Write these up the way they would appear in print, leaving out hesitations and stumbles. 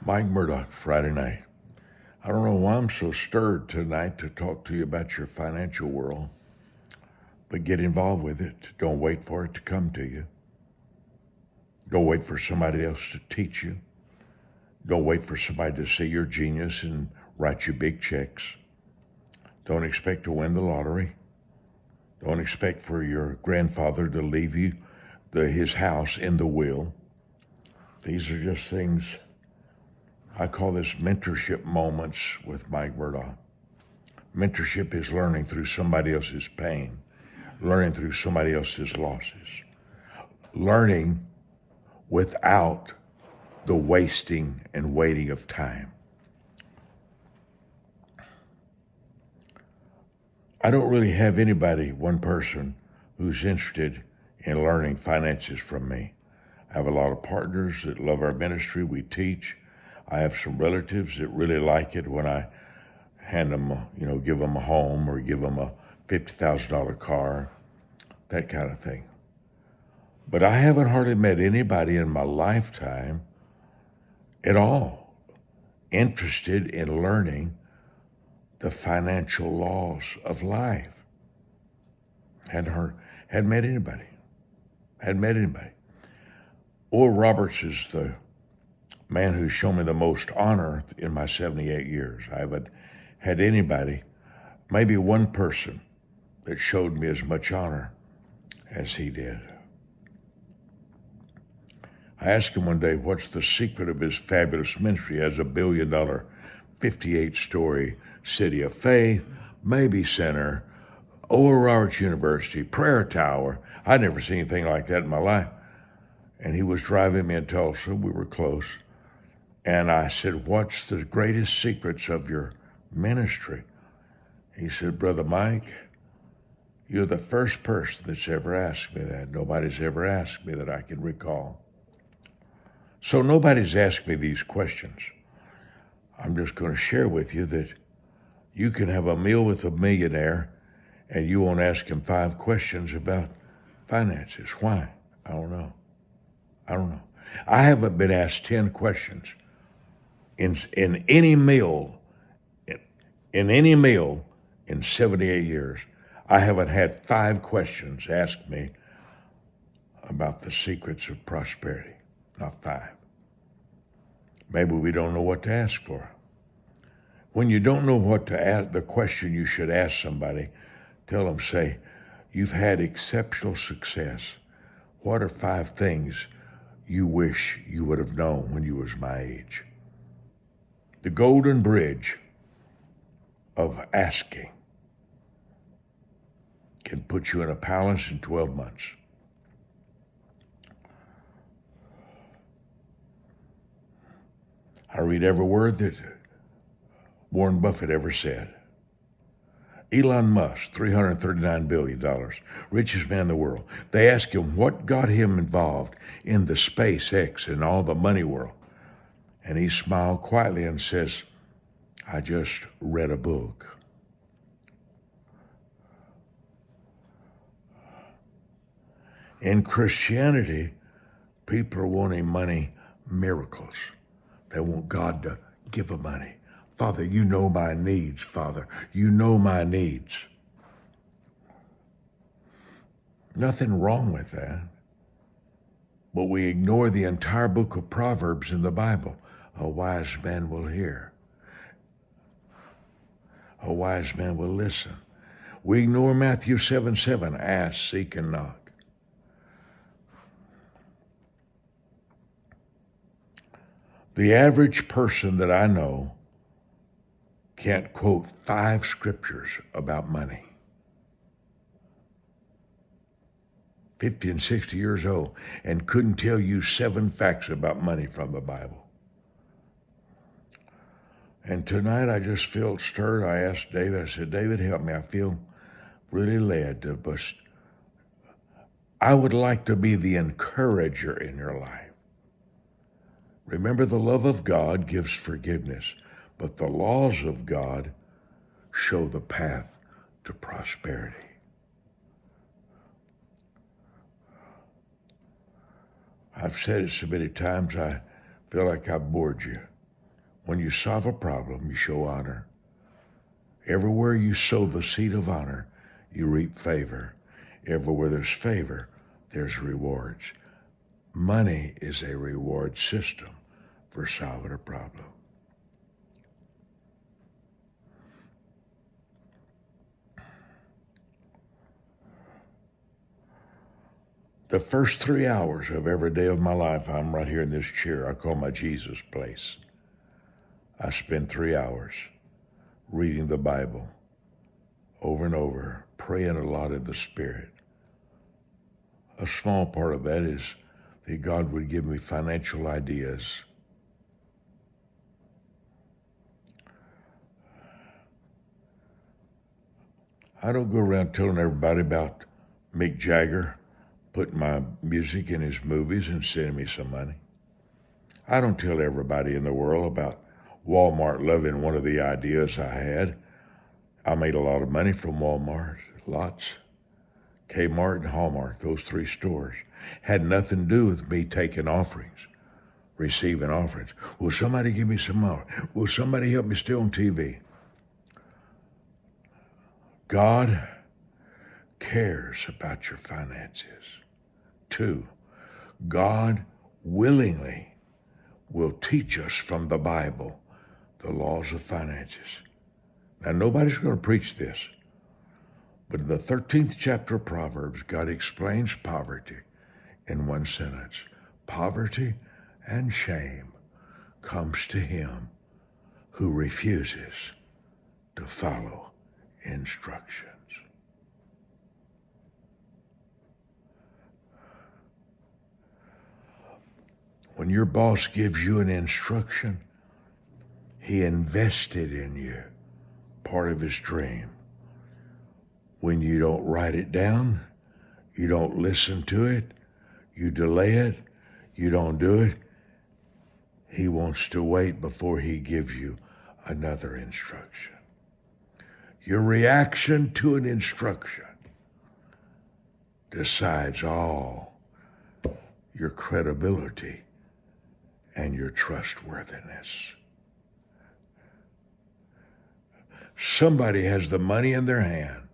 Mike Murdock, Friday night. I don't know why I'm so stirred tonight to talk to you about your financial world, but get involved with it. Don't wait for it to come to you. Don't wait for somebody else to teach you. Don't wait for somebody to see your genius and write you big checks. Don't expect to win the lottery. Don't expect for your grandfather to leave you his house in the will. These are just things. I call this mentorship moments with Mike Murdock. Mentorship is learning through somebody else's pain, learning through somebody else's losses, learning without the wasting and waiting of time. I don't really have anybody, one person, who's interested in learning finances from me. I have a lot of partners that love our ministry. We teach. I have some relatives that really like it when I hand them, give them a home or give them a $50,000 car, that kind of thing. But I haven't hardly met anybody in my lifetime at all interested in learning the financial laws of life. Hadn't met anybody. Oral Roberts is the man who's shown me the most honor in my 78 years. I haven't had anybody, maybe one person, that showed me as much honor as he did. I asked him one day what's the secret of his fabulous ministry. He has a $1 billion, 58-story city of faith, maybe center, Oral Roberts University, prayer tower. I'd never seen anything like that in my life. And he was driving me in Tulsa. We were close. And I said, what's the greatest secrets of your ministry? He said, Brother Mike, you're the first person that's ever asked me that. Nobody's ever asked me that I can recall. So nobody's asked me these questions. I'm just going to share with you that you can have a meal with a millionaire and you won't ask him 5 questions about finances. Why? I don't know. I haven't been asked 10 questions in any meal, in 78 years. I haven't had 5 questions asked me about the secrets of prosperity. Not 5. Maybe we don't know what to ask for. When you don't know what to ask, the question you should ask somebody, tell them, say, you've had exceptional success. What are 5 things you wish you would have known when you was my age? The golden bridge of asking can put you in a palace in 12 months. I read every word that Warren Buffett ever said. Elon Musk, $339 billion, richest man in the world. They asked him what got him involved in the SpaceX and all the money world. And he smiled quietly and says, I just read a book. In Christianity, people are wanting money miracles. They want God to give them money. Father, you know my needs, Father. You know my needs. Nothing wrong with that. But we ignore the entire book of Proverbs in the Bible. A wise man will hear. A wise man will listen. We ignore Matthew 7:7. Ask, seek, and knock. The average person that I know can't quote 5 scriptures about money. 50 and 60 years old, and couldn't tell you 7 facts about money from the Bible. And tonight I just felt stirred. I asked David, I said, David, help me. I feel really led to bust. I would like to be the encourager in your life. Remember, the love of God gives forgiveness, but the laws of God show the path to prosperity. I've said it so many times, I feel like I bored you. When you solve a problem, you show honor. Everywhere you sow the seed of honor, you reap favor. Everywhere there's favor, there's rewards. Money is a reward system for solving a problem. The first 3 hours of every day of my life, I'm right here in this chair. I call my Jesus place. I spend 3 hours reading the Bible over and over, praying a lot in the Spirit. A small part of that is that God would give me financial ideas. I don't go around telling everybody about Mick Jagger putting my music in his movies and sending me some money. I don't tell everybody in the world about Walmart loving one of the ideas I had. I made a lot of money from Walmart, lots. Kmart and Hallmark, those 3 stores, had nothing to do with me taking offerings, receiving offerings. Will somebody give me some more? Will somebody help me stay on TV? God cares about your finances. 2, God willingly will teach us from the Bible the laws of finances. Now, nobody's going to preach this, but in the 13th chapter of Proverbs, God explains poverty in one sentence. Poverty and shame comes to him who refuses to follow instructions. When your boss gives you an instruction, he invested in you, part of his dream. When you don't write it down, you don't listen to it, you delay it, you don't do it, he wants to wait before he gives you another instruction. Your reaction to an instruction decides all your credibility and your trustworthiness. Somebody has the money in their hand.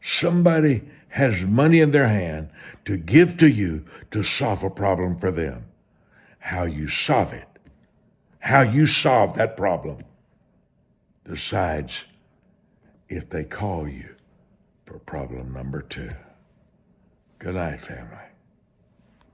Somebody has money in their hand to give to you to solve a problem for them. How you solve it, how you solve that problem, decides if they call you for problem number 2. Good night, family.